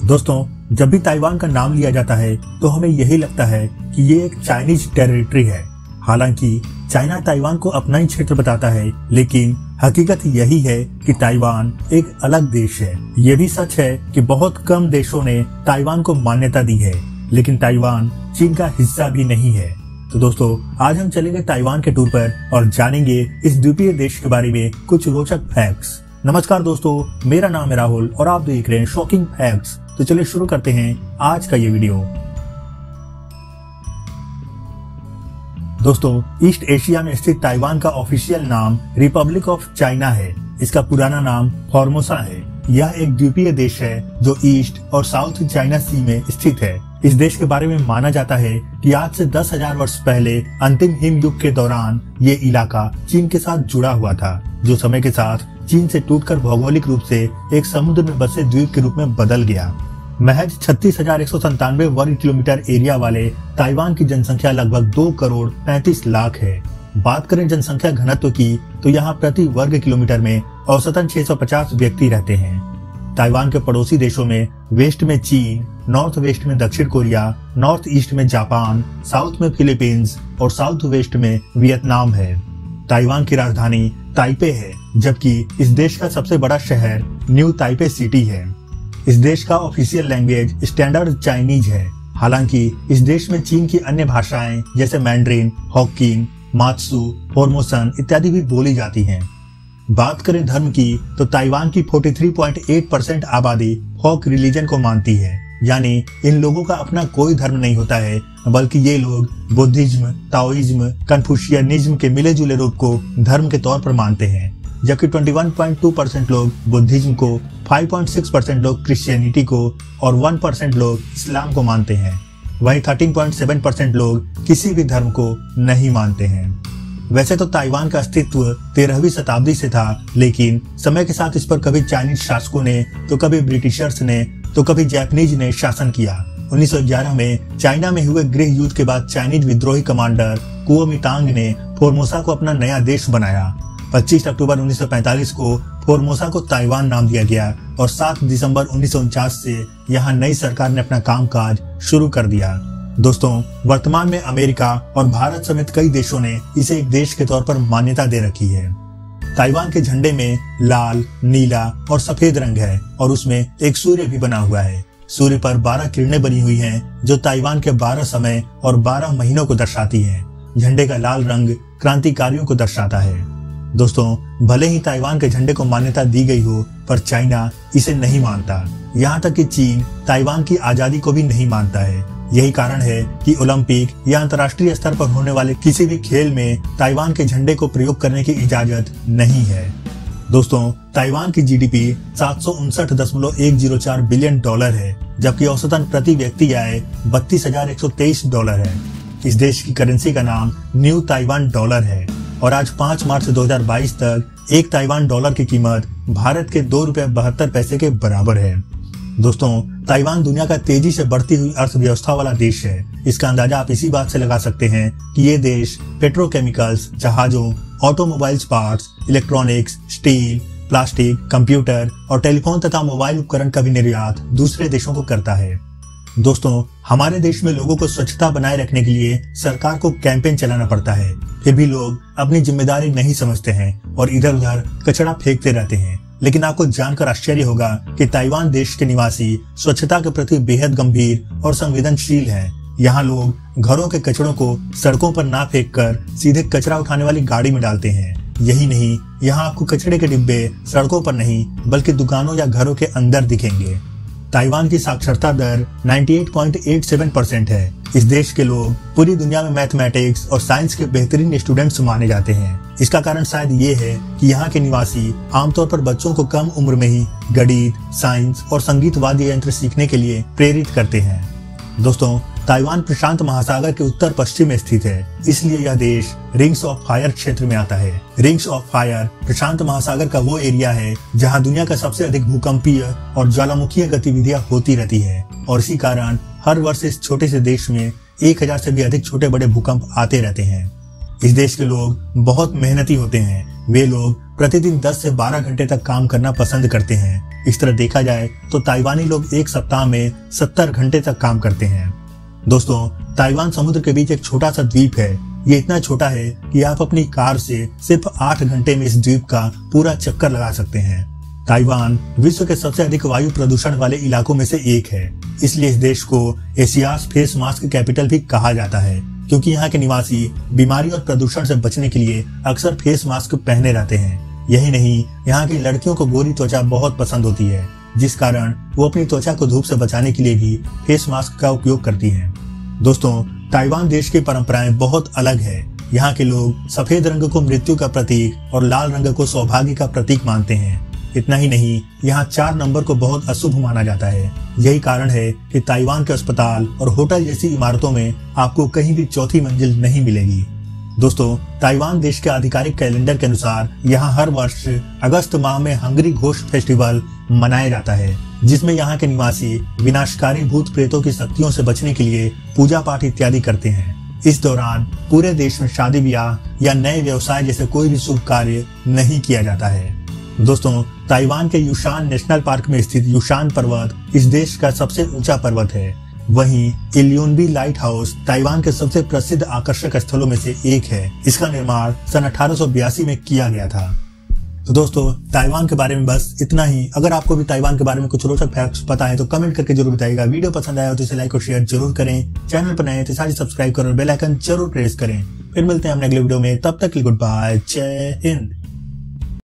दोस्तों, जब भी ताइवान का नाम लिया जाता है तो हमें यही लगता है कि ये एक चाइनीज टेरिटरी है। हालांकि चाइना ताइवान को अपना ही क्षेत्र बताता है, लेकिन हकीकत यही है कि ताइवान एक अलग देश है। ये भी सच है कि बहुत कम देशों ने ताइवान को मान्यता दी है, लेकिन ताइवान चीन का हिस्सा भी नहीं है। तो दोस्तों, आज हम चलेंगे ताइवान के टूर पर और जानेंगे इस द्वीपीय देश के बारे में कुछ रोचक फैक्ट्स। नमस्कार दोस्तों, मेरा नाम है राहुल और आप देख रहे हैं शॉकिंग फैक्ट्स। तो चलिए शुरू करते हैं आज का ये वीडियो। दोस्तों, ईस्ट एशिया में स्थित ताइवान का ऑफिशियल नाम रिपब्लिक ऑफ चाइना है। इसका पुराना नाम फॉर्मोसा है। यह एक द्वीपीय देश है जो ईस्ट और साउथ चाइना सी में स्थित है। इस देश के बारे में माना जाता है कि आज से 10,000 वर्ष पहले अंतिम हिम युग के दौरान ये इलाका चीन के साथ जुड़ा हुआ था, जो समय के साथ चीन से टूटकर भौगोलिक रूप से एक समुद्र में बसे द्वीप के रूप में बदल गया। महज 36,197 वर्ग किलोमीटर एरिया वाले ताइवान की जनसंख्या लगभग 2 करोड़ 35 लाख है। बात करें जनसंख्या घनत्व की तो यहाँ प्रति वर्ग किलोमीटर में औसतन 650 व्यक्ति रहते हैं। ताइवान के पड़ोसी देशों में वेस्ट में चीन, नॉर्थ वेस्ट में दक्षिण कोरिया, नॉर्थ ईस्ट में जापान, साउथ में फिलीपींस और साउथ वेस्ट में वियतनाम है। ताइवान की राजधानी ताइपे है, जबकि इस देश का सबसे बड़ा शहर न्यू ताइपे सिटी है। इस देश का ऑफिशियल लैंग्वेज स्टैंडर्ड चाइनीज है। हालांकि इस देश में चीन की अन्य भाषाएं जैसे मैंड्रिन, हॉकिन, मात्सू, फॉर्मोसन इत्यादि भी बोली जाती हैं। बात करें धर्म की तो ताइवान की 43.8% आबादी फॉक रिलीजन को मानती है, यानी इन लोगों का अपना कोई धर्म नहीं होता है, बल्कि ये लोग बुद्धिज्म, ताओइज्म, कन्फ्यूशियनिज्म के मिले जुले रूप को धर्म के तौर पर मानते हैं। जबकि 21.2% लोग बुद्धिज्म को, 5.6% लोग क्रिश्चियनिटी को और 1% लोग इस्लाम को मानते हैं। वहीं 13.7% लोग किसी भी धर्म को नहीं मानते हैं। वैसे तो ताइवान का अस्तित्व 13वीं शताब्दी से था, लेकिन समय के साथ इस पर कभी चाइनीज शासकों ने, तो कभी ब्रिटिशर्स ने, तो कभी जापानीज ने शासन किया। 1911 में चाइना में हुए गृह युद्ध के बाद चाइनीज विद्रोही कमांडर कुओमितांग ने फॉर्मोसा को अपना नया देश बनाया। 25 अक्टूबर 1945 को फॉर्मोसा को ताइवान नाम दिया गया और 7 दिसंबर 1949 से यहाँ नई सरकार ने अपना कामकाज शुरू कर दिया। दोस्तों, वर्तमान में अमेरिका और भारत समेत कई देशों ने इसे एक देश के तौर पर मान्यता दे रखी है। ताइवान के झंडे में लाल, नीला और सफेद रंग है और उसमें एक सूर्य भी बना हुआ है। सूर्य पर 12 किरणें बनी हुई हैं, जो ताइवान के 12 समय और 12 महीनों को दर्शाती हैं। झंडे का लाल रंग क्रांतिकारियों को दर्शाता है। दोस्तों, भले ही ताइवान के झंडे को मान्यता दी गई हो, पर चाइना इसे नहीं मानता। यहाँ तक कि चीन ताइवान की आजादी को भी नहीं मानता है। यही कारण है कि ओलंपिक या अंतर्राष्ट्रीय स्तर पर होने वाले किसी भी खेल में ताइवान के झंडे को प्रयोग करने की इजाजत नहीं है। दोस्तों, ताइवान की जीडीपी 759.104 बिलियन डॉलर है, जबकि औसतन प्रति व्यक्ति आय $32,123 है। इस देश की करेंसी का नाम न्यू ताइवान डॉलर है और आज 5 मार्च 2022 तक एक ताइवान डॉलर की कीमत भारत के $2.72 के बराबर है। दोस्तों, ताइवान दुनिया का तेजी से बढ़ती हुई अर्थव्यवस्था वाला देश है। इसका अंदाजा आप इसी बात से लगा सकते हैं कि ये देश पेट्रोकेमिकल्स, जहाजों, automobiles parts, electronics, steel, plastic, computer और टेलीफोन तथा मोबाइल उपकरण का भी निर्यात दूसरे देशों को करता है। दोस्तों, हमारे देश में लोगों को स्वच्छता बनाए रखने के लिए सरकार को कैंपेन चलाना पड़ता है, फिर भी लोग अपनी जिम्मेदारी नहीं समझते हैं और इधर उधर कचरा फेंकते रहते हैं। लेकिन आपको जानकर आश्चर्य होगा कि ताइवान देश के निवासी स्वच्छता के प्रति बेहद गंभीर और संवेदनशील हैं। यहाँ लोग घरों के कचड़ों को सड़कों पर ना फेंककर सीधे कचरा उठाने वाली गाड़ी में डालते हैं। यही नहीं, यहाँ आपको कचरे के डिब्बे सड़कों पर नहीं बल्कि दुकानों या घरों के अंदर दिखेंगे। ताइवान की साक्षरता दर 98.87% है। इस देश के लोग पूरी दुनिया में मैथमेटिक्स और साइंस के बेहतरीन स्टूडेंट्स माने जाते हैं। इसका कारण शायद ये है कि यहाँ के निवासी आमतौर पर बच्चों को कम उम्र में ही गणित, साइंस और संगीत वाद्य यंत्र सीखने के लिए प्रेरित करते हैं। दोस्तों, ताइवान प्रशांत महासागर के उत्तर पश्चिम में स्थित है, इसलिए यह देश रिंग्स ऑफ फायर क्षेत्र में आता है। रिंग्स ऑफ फायर प्रशांत महासागर का वो एरिया है जहां दुनिया का सबसे अधिक भूकंपीय और ज्वालामुखीय गतिविधियां होती रहती है और इसी कारण हर वर्ष इस छोटे से देश में 1000 से भी अधिक छोटे बड़े भूकंप आते रहते हैं। इस देश के लोग बहुत मेहनती होते हैं। वे लोग प्रतिदिन 10 से 12 घंटे तक काम करना पसंद करते हैं। इस तरह देखा जाए तो ताइवानी लोग एक सप्ताह में 70 घंटे तक काम करते हैं। दोस्तों, ताइवान समुद्र के बीच एक छोटा सा द्वीप है। ये इतना छोटा है कि आप अपनी कार से सिर्फ 8 घंटे में इस द्वीप का पूरा चक्कर लगा सकते हैं। ताइवान विश्व के सबसे अधिक वायु प्रदूषण वाले इलाकों में से एक है, इसलिए इस देश को एशियाज फेस मास्क कैपिटल भी कहा जाता है, क्योंकि यहाँ के निवासी बीमारी और प्रदूषण से बचने के लिए अक्सर फेस मास्क पहने रहते हैं। यही नहीं, यहाँ की लड़कियों को गोरी त्वचा बहुत पसंद होती है, जिस कारण वो अपनी त्वचा को धूप से बचाने के लिए भी फेस मास्क का उपयोग करती हैं। दोस्तों, ताइवान देश की परंपराएं बहुत अलग है। यहाँ के लोग सफेद रंग को मृत्यु का प्रतीक और लाल रंग को सौभाग्य का प्रतीक मानते हैं। इतना ही नहीं, यहाँ 4 नंबर को बहुत अशुभ माना जाता है। यही कारण है कि ताइवान के अस्पताल और होटल जैसी इमारतों में आपको कहीं भी चौथी मंजिल नहीं मिलेगी। दोस्तों, ताइवान देश के आधिकारिक कैलेंडर के अनुसार यहाँ हर वर्ष अगस्त माह में हंगरी घोस्ट फेस्टिवल मनाया जाता है, जिसमें यहाँ के निवासी विनाशकारी भूत प्रेतों की शक्तियों से बचने के लिए पूजा पाठ इत्यादि करते हैं। इस दौरान पूरे देश में शादी ब्याह या नए व्यवसाय जैसे कोई भी शुभ कार्य नहीं किया जाता है। दोस्तों, ताइवान के युशान नेशनल पार्क में स्थित युशान पर्वत इस देश का सबसे ऊंचा पर्वत है। वहीं इल्यूनबी लाइट हाउस ताइवान के सबसे प्रसिद्ध आकर्षक स्थलों में से एक है। इसका निर्माण सन 1882 में किया गया था। तो दोस्तों, ताइवान के बारे में बस इतना ही। अगर आपको भी ताइवान के बारे में कुछ रोचक फैक्ट्स पता है तो कमेंट करके जरूर बताइएगा। वीडियो पसंद आया तो इसे लाइक और शेयर जरूर करें। चैनल पर नए हैं तो सारी सब्सक्राइब करो और बेल आइकन जरूर प्रेस करें। फिर मिलते हैं अपने अगले वीडियो में, तब तक के लिए गुड बाय, जय हिंद।